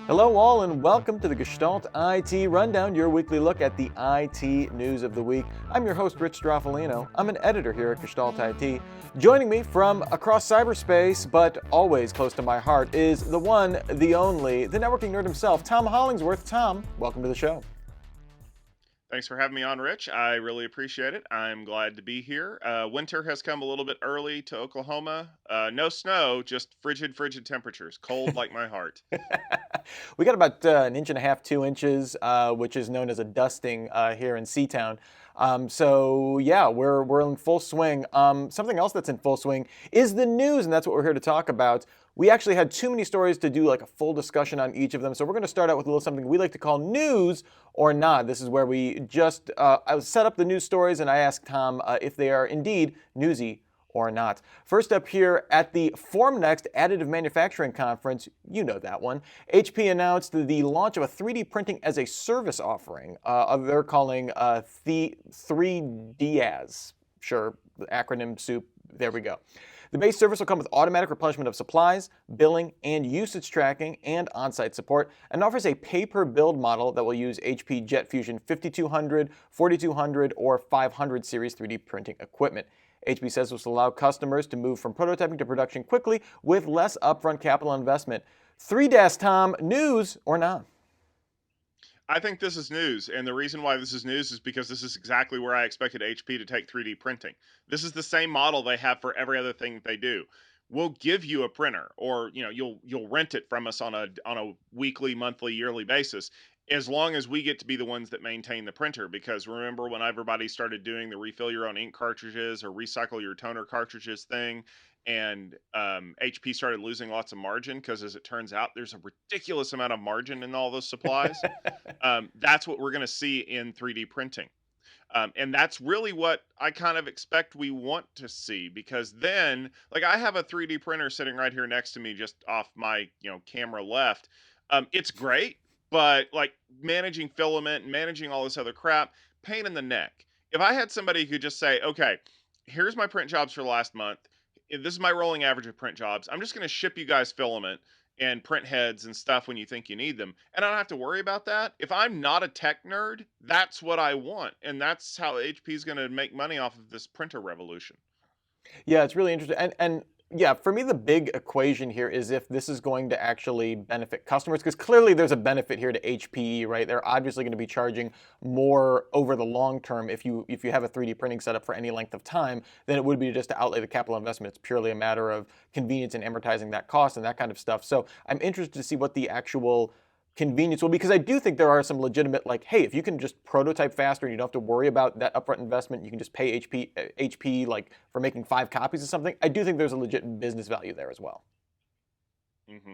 Hello all and welcome to the Gestalt IT Rundown, your weekly look at the IT news of the week. I'm your host, Rich Stroffolino. I'm an editor here at Gestalt IT. Joining me from across cyberspace, but always close to my heart, is the one, the only, the networking nerd himself, Tom Hollingsworth. Tom, welcome to the show. Thanks for having me on, Rich. I really appreciate it. I'm glad to be here. Winter has come a little bit early to Oklahoma. No snow, just frigid temperatures. Cold like my heart. We got about an inch and a half, 2 inches, which is known as a dusting here in Seatown. So yeah, we're in full swing. Something else that's in full swing is the news, and that's what we're here to talk about. We actually had too many stories to do like a full discussion on each of them, so we're going to start out with a little something we like to call news or not. This is where we just I set up the news stories, and I asked Tom if they are indeed newsy or not. First up here at the Formnext Additive Manufacturing Conference, you know that one, HP announced the launch of a 3D printing as a service offering. They're calling 3DAS. Sure, the acronym soup, there we go. The base service will come with automatic replenishment of supplies, billing, and usage tracking, and on-site support, and offers a pay-per-build model that will use HP Jet Fusion 5200, 4200, or 500 series 3D printing equipment. HP says this will allow customers to move from prototyping to production quickly with less upfront capital investment. 3DAS, Tom, news or not? I think this is news, and the reason why this is news is because this is exactly where I expected HP to take 3D printing. This is the same model they have for every other thing that they do. We'll give you a printer, or you'll rent it from us on a weekly, monthly, yearly basis, as long as we get to be the ones that maintain the printer. Because remember when everybody started doing the refill your own ink cartridges or recycle your toner cartridges thing, and HP started losing lots of margin because, as it turns out, there's a ridiculous amount of margin in all those supplies. That's what we're going to see in 3D printing. And that's really what I kind of expect we want to see, because then, like, I have a 3D printer sitting right here next to me, just off my, camera left. It's great, but like managing filament and managing all this other crap, pain in the neck. If I had somebody who could just say, okay, here's my print jobs for the last month. This is my rolling average of print jobs. I'm just going to ship you guys filament and print heads and stuff when you think you need them. And I don't have to worry about that. If I'm not a tech nerd, that's what I want. And that's how HP is going to make money off of this printer revolution. Yeah, it's really interesting. And yeah, for me, the big equation here is if this is going to actually benefit customers, because clearly there's a benefit here to HPE, right? They're obviously going to be charging more over the long term if you have a 3D printing setup for any length of time than it would be just to outlay the capital investment. It's purely a matter of convenience and amortizing that cost and that kind of stuff. So I'm interested to see what the actual convenience will, because I do think there are some legitimate, like, hey, if you can just prototype faster and you don't have to worry about that upfront investment, you can just pay HP like for making 5 copies of something. I do think there's a legit business value there as well. Hmm.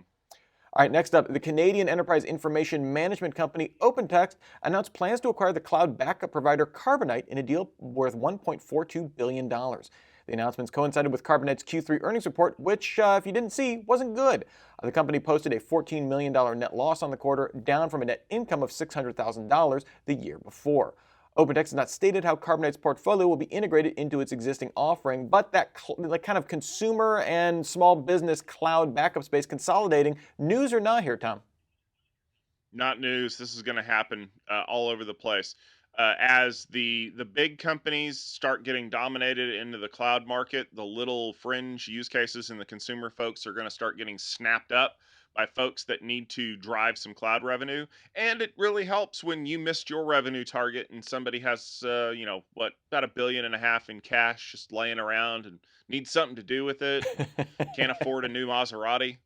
All right, next up, the Canadian enterprise information management company OpenText announced plans to acquire the cloud backup provider Carbonite in a deal worth $1.42 billion. The announcements coincided with Carbonite's Q3 earnings report, which, if you didn't see, wasn't good. The company posted a $14 million net loss on the quarter, down from a net income of $600,000 the year before. OpenText has not stated how Carbonite's portfolio will be integrated into its existing offering, but that kind of consumer and small business cloud backup space consolidating, news or not here, Tom? Not news. This is going to happen all over the place. As the big companies start getting dominated into the cloud market, the little fringe use cases and the consumer folks are going to start getting snapped up by folks that need to drive some cloud revenue. And it really helps when you missed your revenue target and somebody has, about 1.5 billion in cash just laying around and needs something to do with it and can't afford a new Maserati.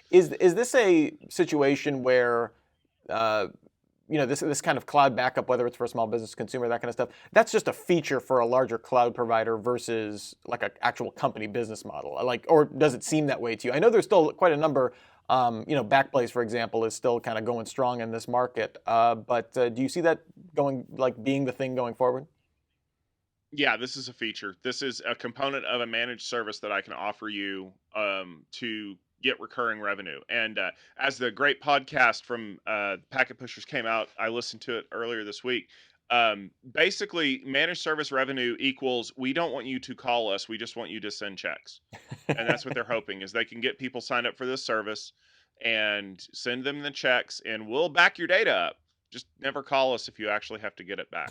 Is this a situation where uh, this kind of cloud backup, whether it's for a small business, consumer, that kind of stuff, that's just a feature for a larger cloud provider versus like an actual company business model? Like, or does it seem that way to you? I know there's still quite a number. Backblaze, for example, is still kind of going strong in this market. But do you see that going, like, being the thing going forward? Yeah, this is a feature. This is a component of a managed service that I can offer you to get recurring revenue. And as the great podcast from Packet Pushers came out, I listened to it earlier this week. Basically, managed service revenue equals we don't want you to call us, we just want you to send checks. And that's what they're hoping is they can get people signed up for this service and send them the checks, and we'll back your data up. Just never call us if you actually have to get it back.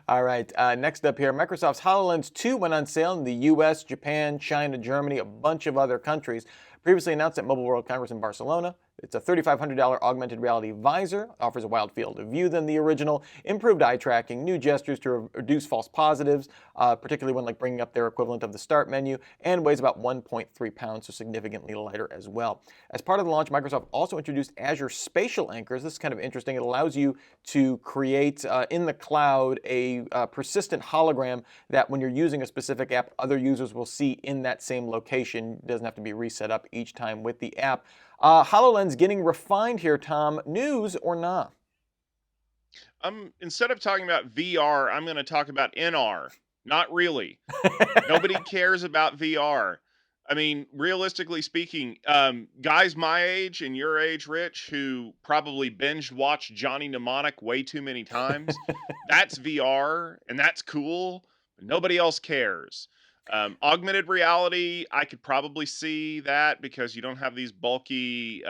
All right. Next up here, Microsoft's HoloLens 2 went on sale in the US, Japan, China, Germany, a bunch of other countries. Previously announced at Mobile World Congress in Barcelona. It's a $3,500 augmented reality visor, offers a wild field of view than the original, improved eye tracking, new gestures to reduce false positives, particularly when like bringing up their equivalent of the start menu, and weighs about 1.3 pounds, so significantly lighter as well. As part of the launch, Microsoft also introduced Azure Spatial Anchors. This is kind of interesting. It allows you to create in the cloud a persistent hologram that when you're using a specific app, other users will see in that same location. It doesn't have to be reset up each time with the app. HoloLens getting refined here, Tom. News or not? Instead of talking about VR, I'm going to talk about NR. Not really. Nobody cares about VR. I mean, realistically speaking, guys my age and your age, Rich, who probably binge watched Johnny Mnemonic way too many times, that's VR and that's cool, but nobody else cares. Augmented reality, I could probably see that because you don't have these bulky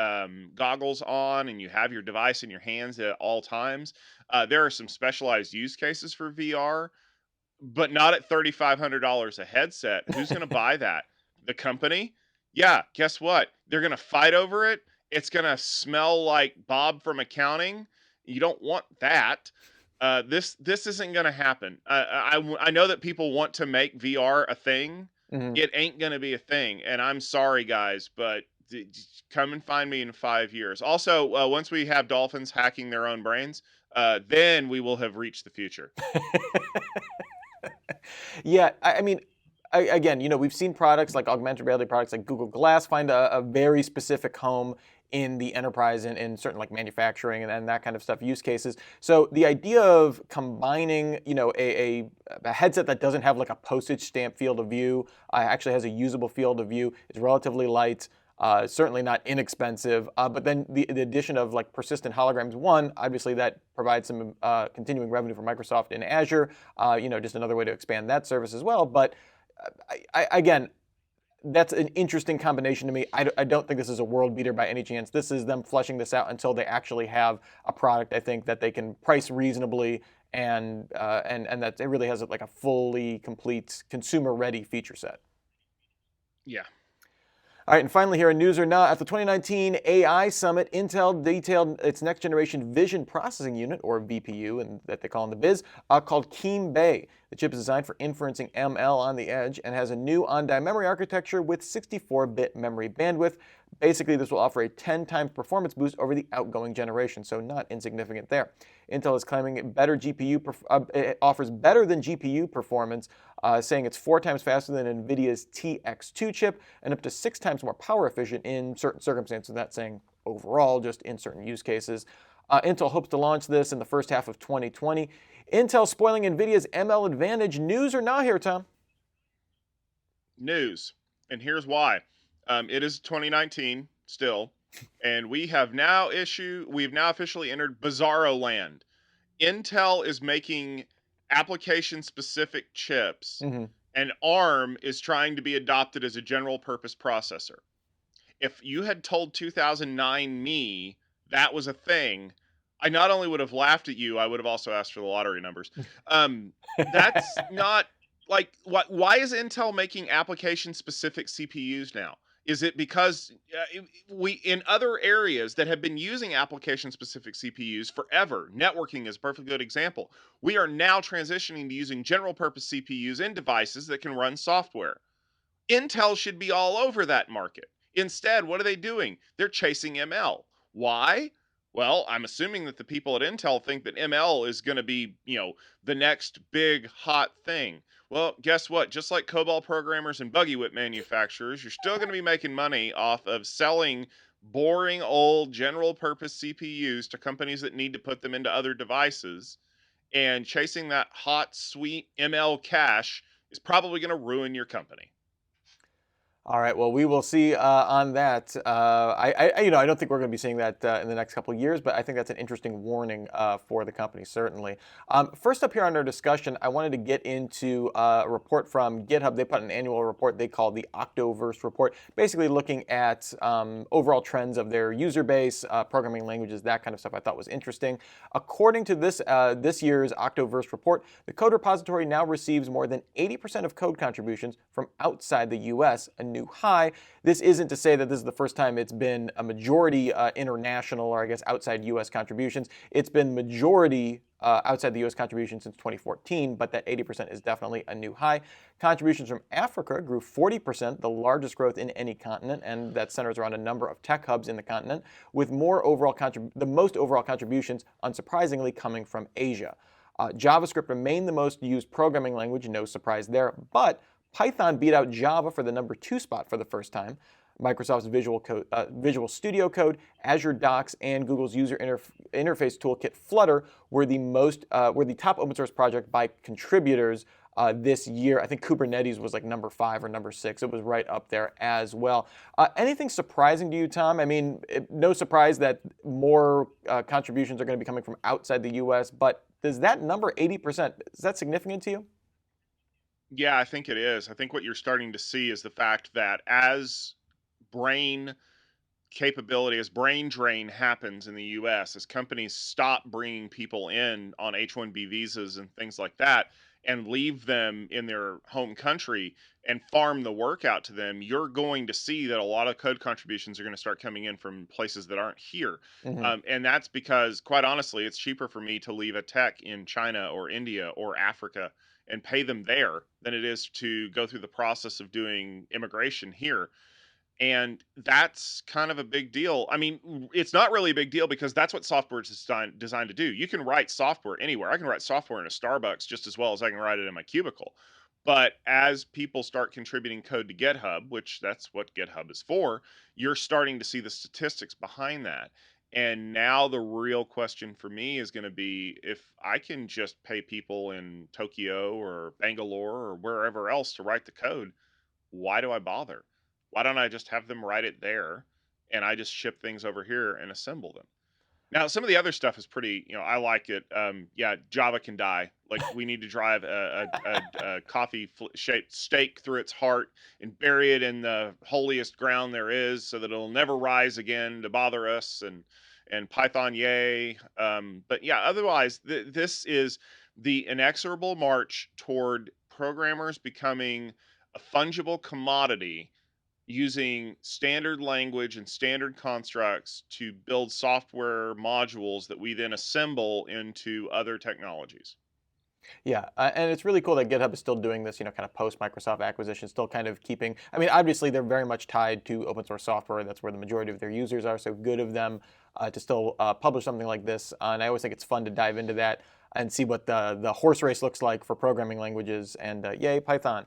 goggles on and you have your device in your hands at all times. There are some specialized use cases for VR, but not at $3,500 a headset. Who's going to buy that? The company? Yeah, guess what? They're going to fight over it. It's going to smell like Bob from accounting. You don't want that. This isn't going to happen. I know that people want to make VR a thing. Mhm. It ain't going to be a thing, and I'm sorry, guys, but just come and find me in 5 years. Also, once we have dolphins hacking their own brains, then we will have reached the future. Yeah, I mean, again, we've seen products like augmented reality products like Google Glass find a very specific home in the enterprise and in certain like manufacturing and that kind of stuff use cases. So the idea of combining, a headset that doesn't have like a postage stamp field of view, actually has a usable field of view, is relatively light. Certainly not inexpensive, but then the addition of like persistent holograms, one, obviously that provides some continuing revenue for Microsoft in Azure, just another way to expand that service as well. But again, that's an interesting combination to me. I don't think this is a world beater by any chance. This is them fleshing this out until they actually have a product, I think, that they can price reasonably and that it really has like a fully complete consumer-ready feature set. Yeah. All right, and finally here in News or Not, at the 2019 AI Summit, Intel detailed its next generation vision processing unit, or VPU, and that they call in the biz, called Keem Bay. The chip is designed for inferencing ML on the edge and has a new on-die memory architecture with 64-bit memory bandwidth. Basically, this will offer a 10 times performance boost over the outgoing generation, so not insignificant there. Intel is claiming it offers better than GPU performance, saying it's 4 times faster than NVIDIA's TX2 chip and up to 6 times more power efficient in certain circumstances. Not saying overall, just in certain use cases. Intel hopes to launch this in the first half of 2020. Intel spoiling NVIDIA's ML advantage. News or not here, Tom? News. And here's why. It is 2019 still, and we've now officially entered Bizarro land. Intel is making application specific chips, Mm-hmm. and ARM is trying to be adopted as a general purpose processor. If you had told 2009 me that was a thing, I not only would have laughed at you, I would have also asked for the lottery numbers. Um, that's not like what. Why is Intel making application specific CPUs now? Is it because we in other areas that have been using application specific CPUs forever? Networking is a perfectly good example. We are now transitioning to using general purpose CPUs in devices that can run software. Intel should be all over that market. Instead, what are they doing? They're chasing ML. Why? Well, I'm assuming that the people at Intel think that ML is going to be, the next big hot thing. Well, guess what? Just like COBOL programmers and buggy whip manufacturers, you're still going to be making money off of selling boring old general purpose CPUs to companies that need to put them into other devices. And chasing that hot, sweet ML cash is probably going to ruin your company. All right. Well, we will see on that. I don't think we're going to be seeing that in the next couple of years, but I think that's an interesting warning for the company, certainly. First up here on our discussion, I wanted to get into a report from GitHub. They put an annual report they call the Octoverse report, basically looking at overall trends of their user base, programming languages, that kind of stuff. I thought was interesting. According to this year's Octoverse report, the code repository now receives more than 80% of code contributions from outside the U.S., a new high. This isn't to say that this is the first time it's been a majority international, or I guess outside U.S. contributions. It's been majority outside the U.S. contributions since 2014, but that 80% is definitely a new high. Contributions from Africa grew 40%, the largest growth in any continent, and that centers around a number of tech hubs in the continent, with the most overall contributions, unsurprisingly, coming from Asia. JavaScript remained the most used programming language, no surprise there, but Python beat out Java for the number 2 spot for the first time. Microsoft's Visual Studio Code, Azure Docs, and Google's interface toolkit Flutter were the top open source project by contributors this year. I think Kubernetes was like number 5 or number 6. It was right up there as well. Anything surprising to you, Tom? I mean, no surprise that more contributions are going to be coming from outside the U.S., but does that number 80%, is that significant to you? Yeah, I think it is. I think what you're starting to see is the fact that as brain as brain drain happens in the US, as companies stop bringing people in on H-1B visas and things like that and leave them in their home country and farm the work out to them, you're going to see that a lot of code contributions are going to start coming in from places that aren't here. Hmm. And that's because, quite honestly, it's cheaper for me to leave a tech in China or India or Africa and pay them there than it is to go through the process of doing immigration here. And that's kind of a big deal. I mean, it's not really a big deal because that's what software is designed to do. You can write software anywhere. I can write software in a Starbucks just as well as I can write it in my cubicle. But as people start contributing code to GitHub, which that's what GitHub is for, you're starting to see the statistics behind that. And now the real question for me is going to be, if I can just pay people in Tokyo or Bangalore or wherever else to write the code, why do I bother? Why don't I just have them write it there and I just ship things over here and assemble them? Now, some of the other stuff is pretty, I like it. Yeah, Java can die. Like, we need to drive a coffee shaped stake through its heart and bury it in the holiest ground there is so that it'll never rise again to bother us. And Python, yay. But yeah, otherwise, this is the inexorable march toward programmers becoming a fungible commodity using standard language and standard constructs to build software modules that we then assemble into other technologies. Yeah, and it's really cool that GitHub is still doing this, kind of post Microsoft acquisition, still kind of keeping. I mean, obviously they're very much tied to open source software. That's where the majority of their users are. So good of them to still publish something like this. And I always think it's fun to dive into that and see what the horse race looks like for programming languages. And yay, Python.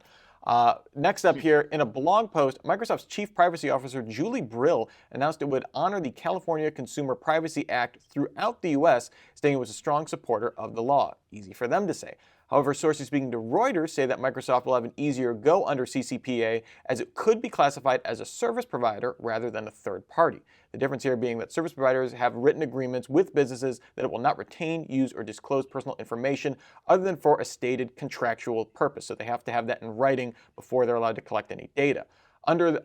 Next up here, in a blog post, Microsoft's Chief Privacy Officer Julie Brill announced it would honor the California Consumer Privacy Act throughout the U.S., stating it was a strong supporter of the law. Easy for them to say. However, sources speaking to Reuters say that Microsoft will have an easier go under CCPA, as it could be classified as a service provider rather than a third party. The difference here being that service providers have written agreements with businesses that it will not retain, use, or disclose personal information other than for a stated contractual purpose. So they have to have that in writing before they're allowed to collect any data. Under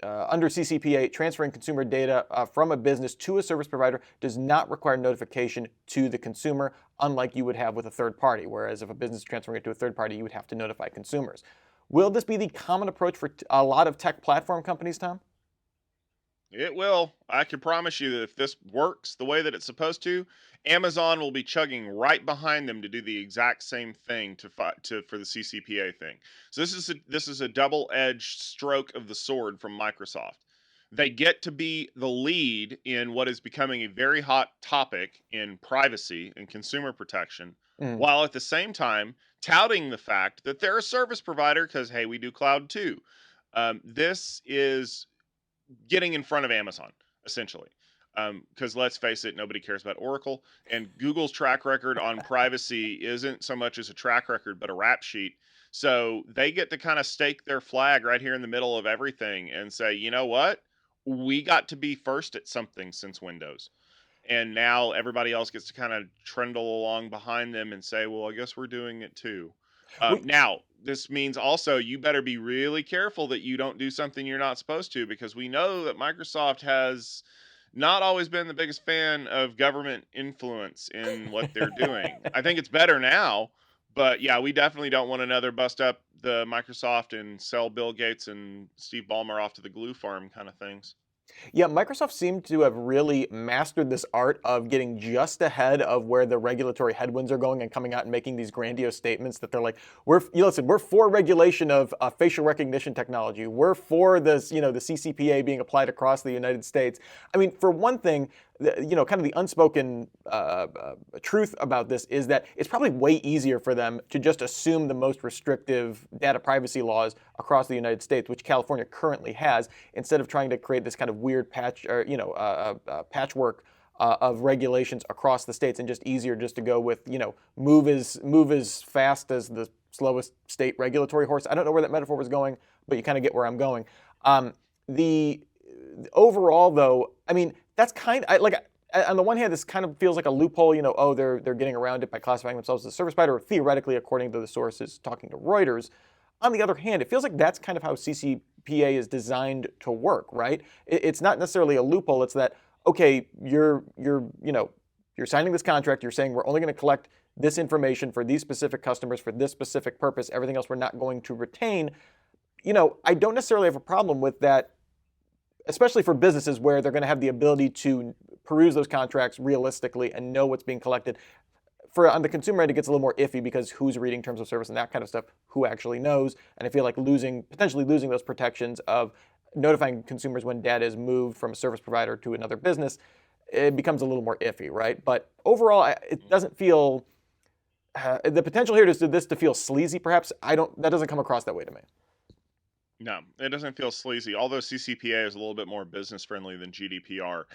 CCPA, transferring consumer data from a business to a service provider does not require notification to the consumer, unlike you would have with a third party, whereas if a business is transferring it to a third party, you would have to notify consumers. Will this be the common approach for a lot of tech platform companies, Tom? It will. I can promise you that if this works the way that it's supposed to, Amazon will be chugging right behind them to do the exact same thing for the CCPA thing. So this is a double-edged stroke of the sword from Microsoft. They get to be the lead in what is becoming a very hot topic in privacy and consumer protection, Mm. while at the same time touting the fact that they're a service provider because hey, we do cloud too. This is getting in front of Amazon, essentially. Because let's face it, nobody cares about Oracle. And Google's track record on privacy isn't so much as a track record, but a rap sheet. So they get to kind of stake their flag right here in the middle of everything and say, you know what? We got to be first at something since Windows. And now everybody else gets to kind of trundle along behind them and say, well, I guess we're doing it too. We, Now, this means also you better be really careful that you don't do something you're not supposed to, because we know that Microsoft has not always been the biggest fan of government influence in what they're doing. I think it's better now, but yeah, we definitely don't want another bust up the Microsoft and sell Bill Gates and Steve Ballmer off to the glue farm kind of things. Yeah, Microsoft seemed to have really mastered this art of getting just ahead of where the regulatory headwinds are going and coming out and making these grandiose statements that they're like, listen, we're for regulation of facial recognition technology. We're for this, the CCPA being applied across the United States. I mean, for one thing, kind of the unspoken truth about this is that it's probably way easier for them to just assume the most restrictive data privacy laws across the United States, which California currently has, instead of trying to create this kind of weird patchwork of regulations across the states, and just easier just to go with, move as fast as the slowest state regulatory horse. I don't know where that metaphor was going, but you kind of get where I'm going. The overall, though, I mean, that's kind of like, on the one hand, this kind of feels like a loophole. Oh, they're getting around it by classifying themselves as a service provider, or theoretically, according to the sources talking to Reuters. On the other hand, it feels like that's kind of how CCPA is designed to work, right? It's not necessarily a loophole. It's that, okay, you're signing this contract. You're saying we're only going to collect this information for these specific customers for this specific purpose. Everything else we're not going to retain. I don't necessarily have a problem with that, especially for businesses where they're going to have the ability to peruse those contracts realistically and know what's being collected. On the consumer end, it gets a little more iffy because who's reading terms of service and that kind of stuff, who actually knows. And I feel like potentially losing those protections of notifying consumers when data is moved from a service provider to another business, it becomes a little more iffy, right? But overall, it doesn't feel, the potential here is this to feel sleazy, perhaps. That doesn't come across that way to me. No, it doesn't feel sleazy. Although CCPA is a little bit more business friendly than GDPR.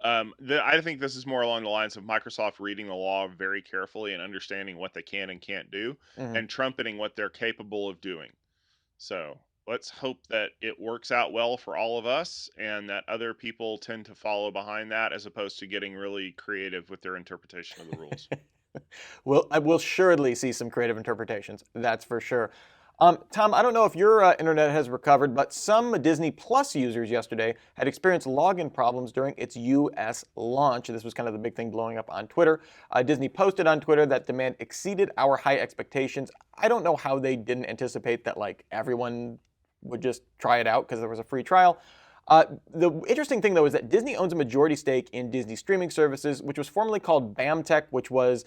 I think this is more along the lines of Microsoft reading the law very carefully and understanding what they can and can't do, Mhm. and trumpeting what they're capable of doing. So let's hope that it works out well for all of us, and that other people tend to follow behind that, as opposed to getting really creative with their interpretation of the rules. Well, I will assuredly see some creative interpretations. That's for sure. Tom, I don't know if your internet has recovered, but some Disney Plus users yesterday had experienced login problems during its U.S. launch. This was kind of the big thing blowing up on Twitter. Disney posted on Twitter that demand exceeded our high expectations. I don't know how they didn't anticipate that everyone would just try it out because there was a free trial. The interesting thing, though, is that Disney owns a majority stake in Disney streaming services, which was formerly called BAMTech, which was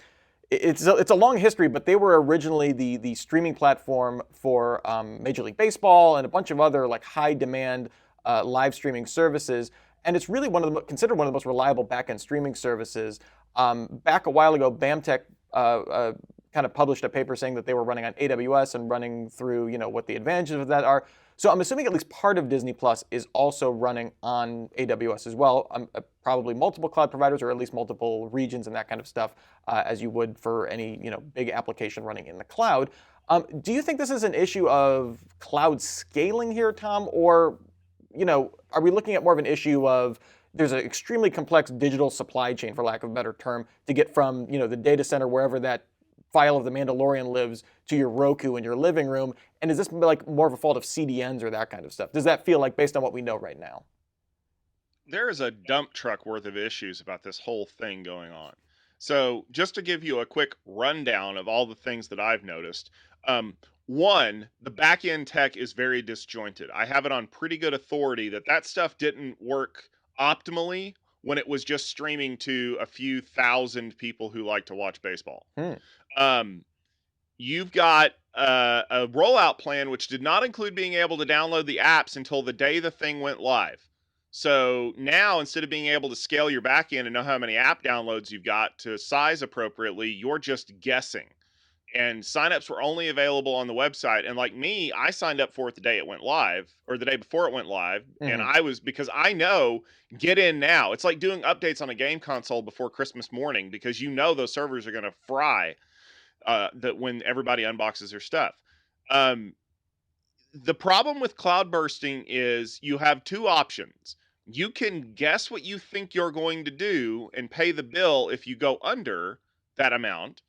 it's a long history, but they were originally the streaming platform for Major League Baseball and a bunch of other high demand live streaming services. And it's really considered one of the most reliable back-end streaming services. Back a while ago, BAMTech kind of published a paper saying that they were running on AWS and running through what the advantages of that are. So I'm assuming at least part of Disney Plus is also running on AWS as well. Probably multiple cloud providers, or at least multiple regions and that kind of stuff, as you would for any big application running in the cloud. Do you think this is an issue of cloud scaling here, Tom, or are we looking at more of an issue of there's an extremely complex digital supply chain, for lack of a better term, to get from the data center wherever that file of The Mandalorian lives to your Roku in your living room? And is this more of a fault of CDNs or that kind of stuff? Does that feel based on what we know right now? There is a dump truck worth of issues about this whole thing going on. So, just to give you a quick rundown of all the things that I've noticed, one, the back end tech is very disjointed. I have it on pretty good authority that stuff didn't work optimally when it was just streaming to a few thousand people who like to watch baseball. Hmm. Um, you've got a rollout plan which did not include being able to download the apps until the day the thing went live. So now, instead of being able to scale your backend and know how many app downloads you've got to size appropriately, you're just guessing. And signups were only available on the website. And like me, I signed up for it the day it went live, or the day before it went live. And Mm-hmm. because I know, get in now. It's like doing updates on a game console before Christmas morning, because those servers are going to fry that when everybody unboxes their stuff. Um, the problem with cloud bursting is you have two options. You can guess what you think you're going to do and pay the bill if you go under that amount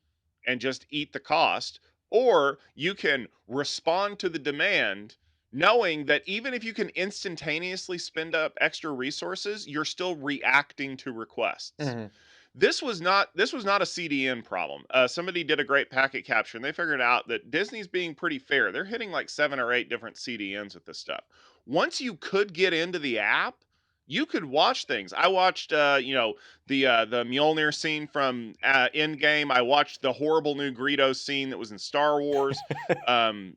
and just eat the cost, or you can respond to the demand knowing that even if you can instantaneously spend up extra resources, you're still reacting to requests. Hmm. This was not a CDN problem. Somebody did a great packet capture, and they figured out that Disney's being pretty fair. They're hitting like 7 or 8 different CDNs with this stuff. Once you could get into the app, you could watch things. I watched, the Mjolnir scene from Endgame. I watched the horrible new Greedo scene that was in Star Wars. Um,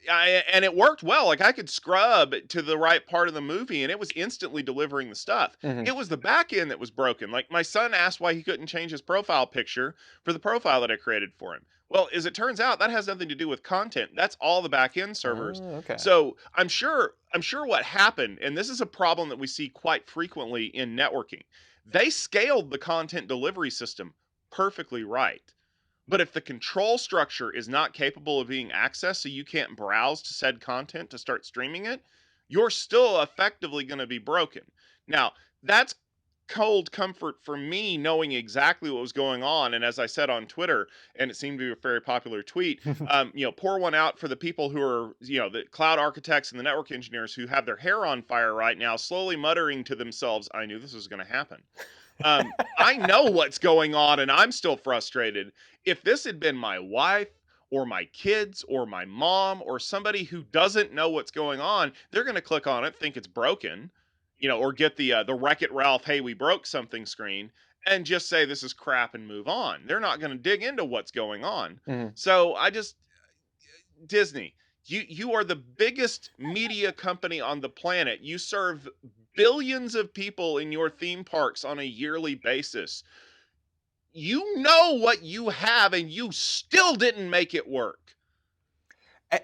and it worked well. Like I could scrub to the right part of the movie and it was instantly delivering the stuff. Hmm. It was the back end that was broken. Like my son asked why he couldn't change his profile picture for the profile that I created for him. Well, as it turns out, that has nothing to do with content. That's all the back end servers. Oh, okay. So I'm sure what happened, and this is a problem that we see quite frequently in networking. They scaled the content delivery system perfectly right. But if the control structure is not capable of being accessed, so you can't browse to said content to start streaming it, you're still effectively going to be broken. Now, that's cold comfort for me knowing exactly what was going on. And as I said on Twitter, and it seemed to be a very popular tweet, pour one out for the people who are, the cloud architects and the network engineers who have their hair on fire right now, slowly muttering to themselves, I knew this was going to happen. I know what's going on and I'm still frustrated. If this had been my wife or my kids or my mom or somebody who doesn't know what's going on, they're going to click on it, think it's broken, or get the Wreck-It Ralph, hey, we broke something screen and just say this is crap and move on. They're not going to dig into what's going on. Hmm. So I just Disney, you are the biggest media company on the planet. You serve billions of people in your theme parks on a yearly basis. You know what you have and you still didn't make it work.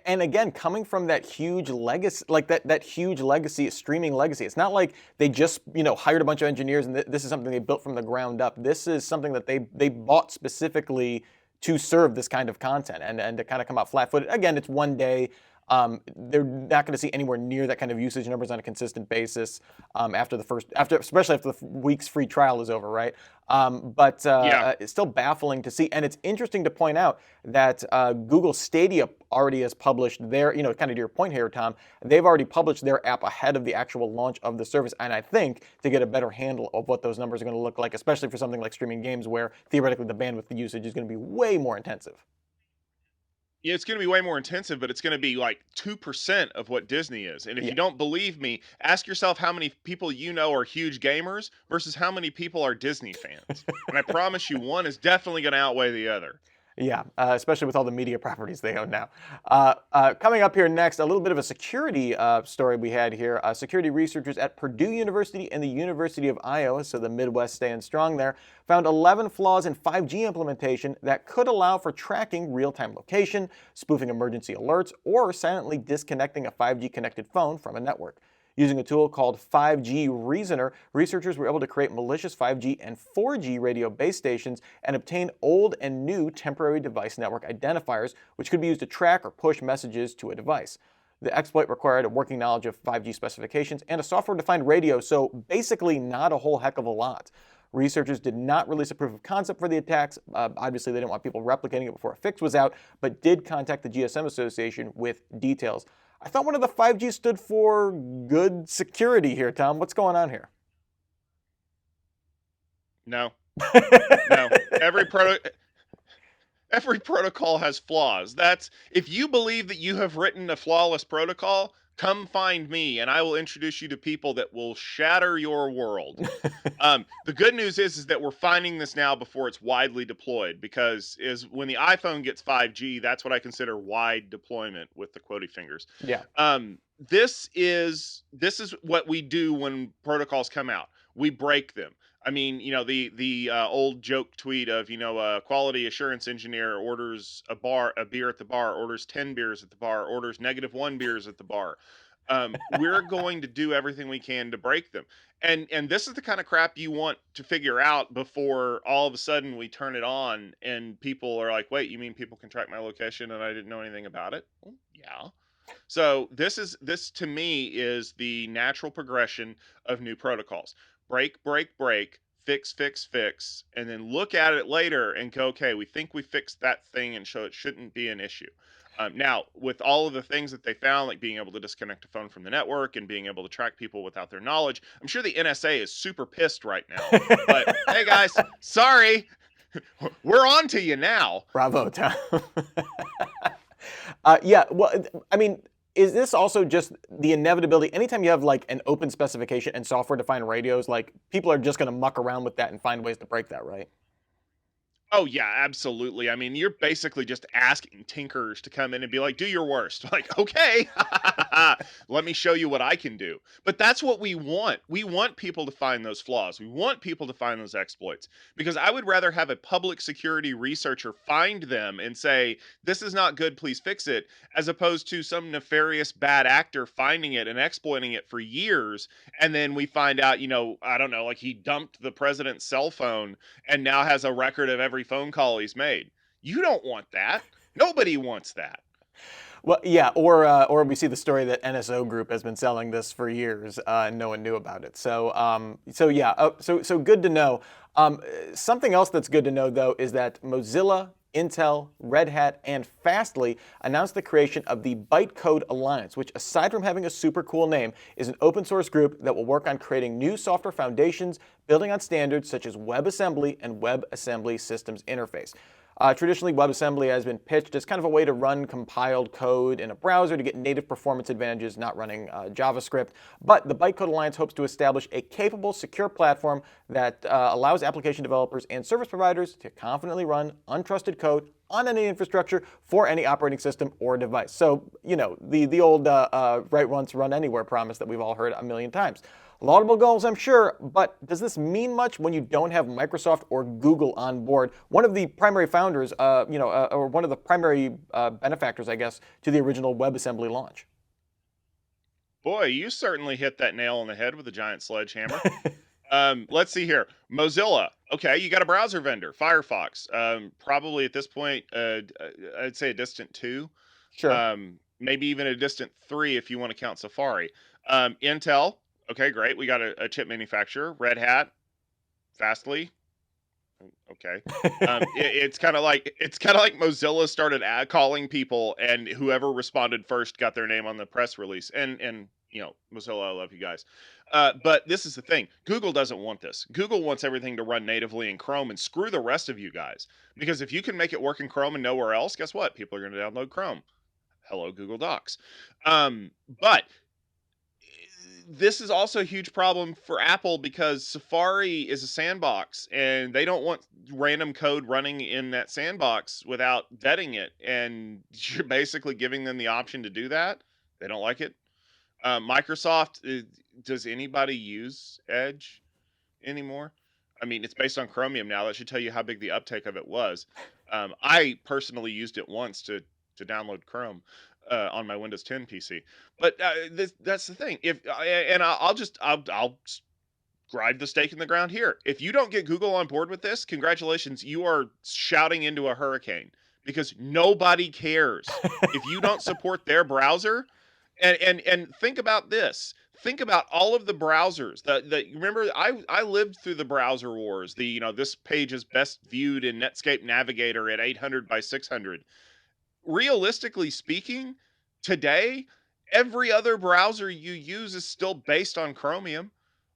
And again, coming from that huge legacy, like that huge legacy, streaming legacy, it's not like they just hired a bunch of engineers and this is something they built from the ground up. This is something that they bought specifically to serve this kind of content and to kind of come out flat-footed. Again, it's one day. They're not going to see anywhere near that kind of usage numbers on a consistent basis especially after the week's free trial is over, right? But Yeah. it's still baffling to see, and it's interesting to point out that Google Stadia already has published their, kind of to your point here, Tom, they've already published their app ahead of the actual launch of the service, and I think to get a better handle of what those numbers are going to look like, especially for something like streaming games where theoretically the bandwidth usage is going to be way more intensive. Yeah, it's going to be way more intensive, but it's going to be like 2% of what Disney is. And if Yeah. you don't believe me, ask yourself how many people you know are huge gamers versus how many people are Disney fans. And I promise you, one is definitely going to outweigh the other. Yeah, especially with all the media properties they own now. Coming up here next, a little bit of a security story we had here. Security researchers at Purdue University and the University of Iowa, so the Midwest staying strong there, found 11 flaws in 5G implementation that could allow for tracking real-time location, spoofing emergency alerts, or silently disconnecting a 5G connected phone from a network. Using a tool called 5G Reasoner, researchers were able to create malicious 5G and 4G radio base stations and obtain old and new temporary device network identifiers, which could be used to track or push messages to a device. The exploit required a working knowledge of 5G specifications and a software-defined radio, so basically not a whole heck of a lot. Researchers did not release a proof of concept for the attacks. Obviously, they didn't want people replicating it before a fix was out, but did contact the GSM Association with details. I thought one of the 5G stood for good security here, Tom. What's going on here? No, no. Every protocol has flaws. That's if you believe that you have written a flawless protocol, come find me and I will introduce you to people that will shatter your world. The good news is that we're finding this now before it's widely deployed because is when the iPhone gets 5G, that's what I consider wide deployment with the quotey fingers. Yeah. This is what we do when protocols come out. We break them. I mean, the old joke tweet of quality assurance engineer orders a beer at the bar, orders 10 beers at the bar, orders -1 beers at the bar. We're going to do everything we can to break them. And this is the kind of crap you want to figure out before all of a sudden we turn it on and people are like, wait, you mean people can track my location and I didn't know anything about it? Well, yeah. So this to me is the natural progression of new protocols. Break, break, break, fix, fix, fix, and then look at it later and go, okay, we think we fixed that thing, and so it shouldn't be an issue. Now, with all of the things that they found, like being able to disconnect a phone from the network and being able to track people without their knowledge, I'm sure the NSA is super pissed right now. But hey, guys, sorry, we're on to you now. Bravo, Tom. Yeah, well, I mean, is this also just the inevitability? Anytime you have like an open specification and software-defined radios, like people are just going to muck around with that and find ways to break that, right? Oh yeah, absolutely. I mean, you're basically just asking tinkers to come in and be like, "Do your worst." Like, okay, let me show you what I can do. But that's what we want. We want people to find those flaws. We want people to find those exploits, because I would rather have a public security researcher find them and say, "This is not good, please fix it," as opposed to some nefarious bad actor finding it and exploiting it for years, and then we find out, I don't know, like he dumped the president's cell phone and now has a record of every phone call he's made. You don't want that. Nobody wants that. Well, yeah, or we see the story that NSO Group has been selling this for years, and no one knew about it. So yeah, so good to know. Something else that's good to know though is that Mozilla, Intel, Red Hat, and Fastly announced the creation of the Bytecode Alliance, which, aside from having a super cool name, is an open source group that will work on creating new software foundations, building on standards such as WebAssembly and WebAssembly Systems Interface. Traditionally, WebAssembly has been pitched as kind of a way to run compiled code in a browser to get native performance advantages not running JavaScript. But the Bytecode Alliance hopes to establish a capable, secure platform that allows application developers and service providers to confidently run untrusted code on any infrastructure for any operating system or device. So, the old write once, run anywhere promise that we've all heard a million times. Laudable goals, I'm sure, but does this mean much when you don't have Microsoft or Google on board? One of the primary founders, or one of the primary benefactors, I guess, to the original WebAssembly launch. Boy, you certainly hit that nail on the head with a giant sledgehammer. Let's see here. Mozilla. Okay, you got a browser vendor, Firefox. Probably at this point, I'd say a distant 2. Sure. Maybe even a distant 3 if you want to count Safari. Intel. Okay, great. We got a chip manufacturer. Red Hat. Fastly. Okay. It's kind of like Mozilla started calling people, and whoever responded first got their name on the press release. And Mozilla, I love you guys. But this is the thing. Google doesn't want this. Google wants everything to run natively in Chrome, and screw the rest of you guys. Because if you can make it work in Chrome and nowhere else, guess what? People are going to download Chrome. Hello, Google Docs. But this is also a huge problem for Apple, because Safari is a sandbox and they don't want random code running in that sandbox without vetting it. And you're basically giving them the option to do that. They don't like it. Microsoft, does anybody use Edge anymore? I mean, it's based on Chromium now. That should tell you how big the uptake of it was. I personally used it once to download Chrome on my Windows 10 PC. But that's the thing. I'll drive the stake in the ground here. If you don't get Google on board with this, congratulations, you are shouting into a hurricane, because nobody cares if you don't support their browser. And think about this. Think about all of the browsers that remember. I lived through the browser wars. This page is best viewed in Netscape Navigator at 800 by 600. Realistically speaking, today, every other browser you use is still based on Chromium.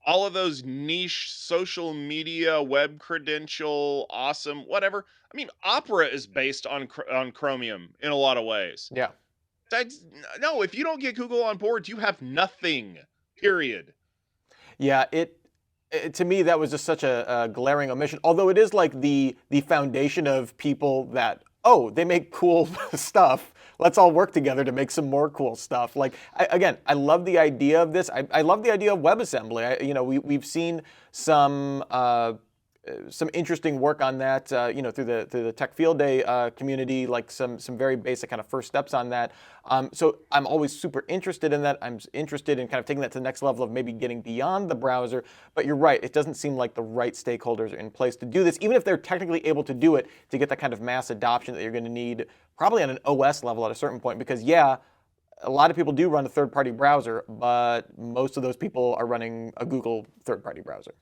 All of those niche social media, web credential, awesome, whatever. I mean, Opera is based on Chromium in a lot of ways. Yeah. No, if you don't get Google on board, you have nothing. Period. Yeah, to me, that was just such a glaring omission. Although it is like the foundation of people that, they make cool stuff. Let's all work together to make some more cool stuff. Like, I love the idea of this. I love the idea of WebAssembly. We've seen some some interesting work on that, through the Tech Field Day community, like some very basic kind of first steps on that. So I'm always super interested in that. I'm interested in kind of taking that to the next level of maybe getting beyond the browser. But you're right, it doesn't seem like the right stakeholders are in place to do this, even if they're technically able to do it, to get that kind of mass adoption that you're going to need probably on an OS level at a certain point. Because yeah, a lot of people do run a third-party browser, but most of those people are running a Google third-party browser.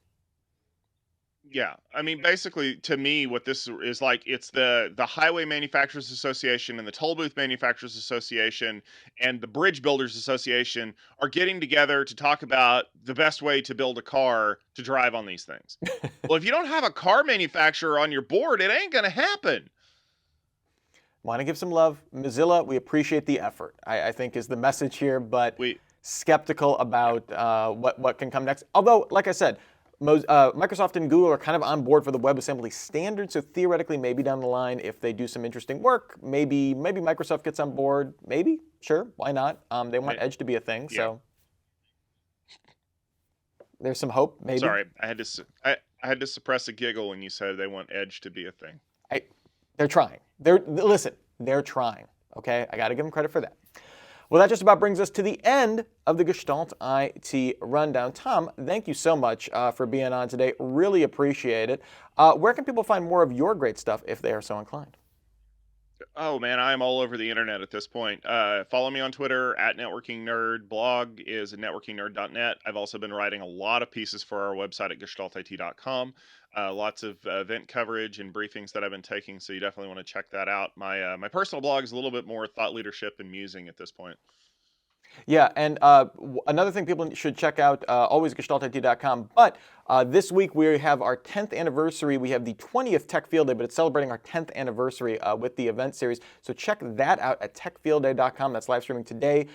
Yeah, I mean, basically, to me, what this is like, it's the Highway Manufacturers Association and the Toll Booth Manufacturers Association and the Bridge Builders Association are getting together to talk about the best way to build a car to drive on these things. Well, if you don't have a car manufacturer on your board, it ain't gonna happen. Want to give some love, Mozilla. We appreciate the effort, I think is the message here, but We, skeptical about what can come next. Although, like I said, Microsoft and Google are kind of on board for the WebAssembly standard, so theoretically, maybe down the line, if they do some interesting work, maybe Microsoft gets on board. Maybe, sure, why not? They want Edge to be a thing, so there's some hope. Maybe. sorry, I had to suppress a giggle when you said they want Edge to be a thing. They're trying. They're trying. Okay, I got to give them credit for that. Well, that just about brings us to the end of the Gestalt IT Rundown. Tom, thank you so much for being on today. Really appreciate it. Where can people find more of your great stuff if they are so inclined? Oh man, I'm all over the internet at this point. Follow me on Twitter at Networking Nerd. Blog is at networkingnerd.net. I've also been writing a lot of pieces for our website at gestaltit.com. Lots of event coverage and briefings that I've been taking, so you definitely want to check that out. My personal blog is a little bit more thought leadership and musing at this point. Yeah, and another thing people should check out, always gestaltit.com, but this week we have our 10th anniversary. We have the 20th Tech Field Day, but it's celebrating our 10th anniversary with the event series. So check that out at techfieldday.com. That's live streaming today,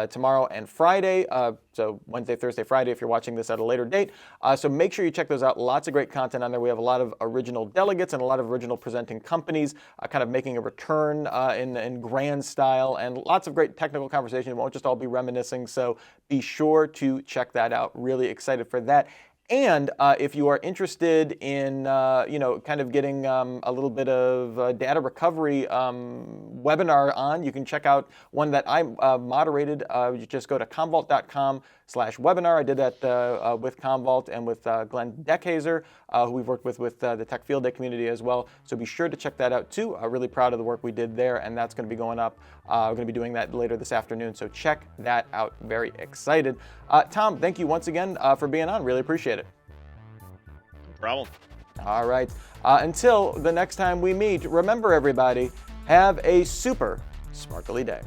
tomorrow, and Friday. So Wednesday, Thursday, Friday if you're watching this at a later date. So make sure you check those out. Lots of great content on there. We have a lot of original delegates and a lot of original presenting companies kind of making a return in grand style, and lots of great technical conversation. It won't just all be reminiscing. So be sure to check that out. Really excited for that. And if you are interested in, kind of getting a little bit of data recovery webinar on, you can check out one that I moderated. You just go to commvault.com/webinar. I did that with Commvault and with Glenn Deckhazer, who we've worked with the Tech Field Day community as well. So be sure to check that out too. Really proud of the work we did there, and that's going to be going up. We're going to be doing that later this afternoon. So check that out. Very excited. Tom, thank you once again for being on. Really appreciate it. No problem. All right. Until the next time we meet, remember everybody, have a super sparkly day.